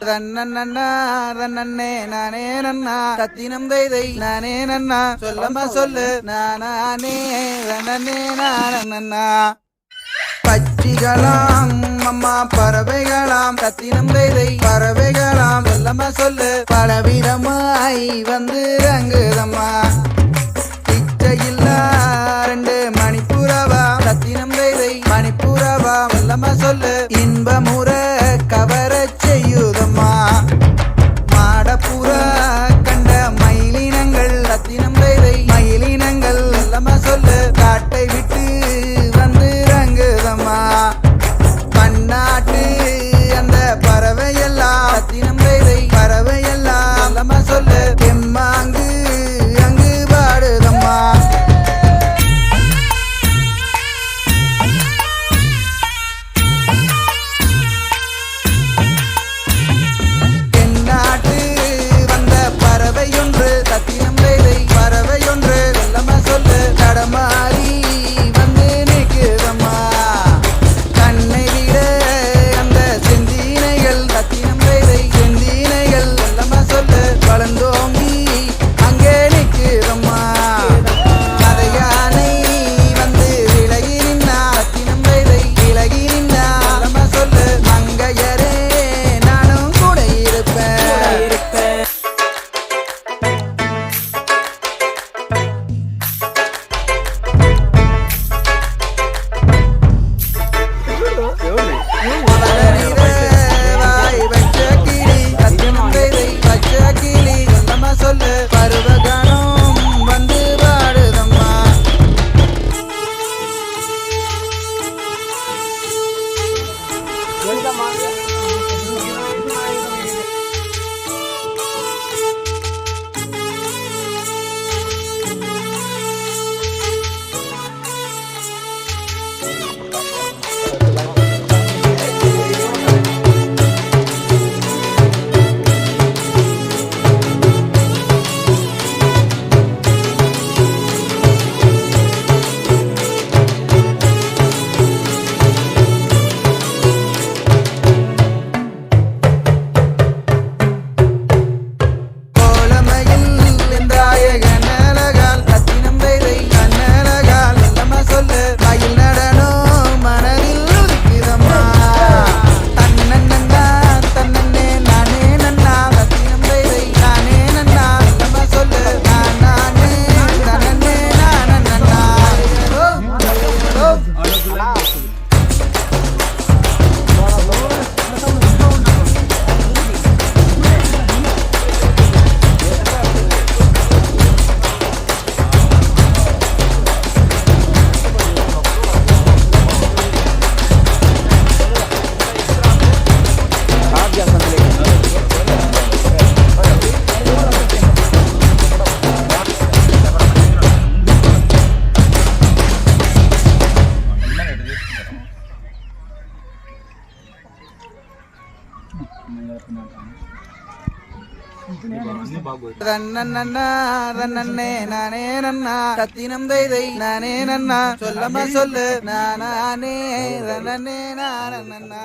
ரன்னண்ணா ரன்னண்ணே நானே நன்னா சத்தினம் தைதை நானே நன்னா சொல்லம்மா சொல்லு நானே ரன்னண்ணே நானண்ணா பச்சிகளாம் அம்மா பறவைகளாம் சத்தினம் தைதை பறவைகளாம் சொல்லம்மா சொல்லு பலவிதமாய் வந்து ரங்குதம்மா பிச்சையில்லா 2 மணிப்புறவா சத்தினம் தைதை மணிப்புறவா சொல்லம்மா சொல்லு இன்பமுற கவர செய்யுதம்மா மாடப்புறா கண்ட மயிலினங்கள் ரத்தினம் தைதை மயிலினங்கள் சொல்லம்மா சொல்லு காட்டை விட்டு வந்து ரங்குதம்மா பன்னாட்டு அந்த பறவையெல்லாம் ரத்தினம் தைதை பறவையெல்லாம் சொல்லம்மா சொல்லு எம்மாங்கு அங்கு பாடுதம்மா மாறி வந்து நிற்குதம்மா கண்ணை விட அந்த செந்தினைகள் ரத்தினம் தைதை செந்தினைகள் எல்லாமே சொல்லு வளர்ந்தோங்கி அங்கே நிற்குதம்மா கதையானை வந்து விலகி நின்னா ரத்தினம் தைதை விலகி நின்னா எல்லாமே சொல்லு மங்கையரே நானும் கூட இருப்பேன் சொல்லு பருவகாலம் வந்து பாடுதம்மா ரன்னண்ணா ரன்னண்ணே நானே நன்னா சத்தினம் தைதை நானே நன்னா சொல்லம்மா சொல்லு நானே ரன்னண்ணே நானண்ணா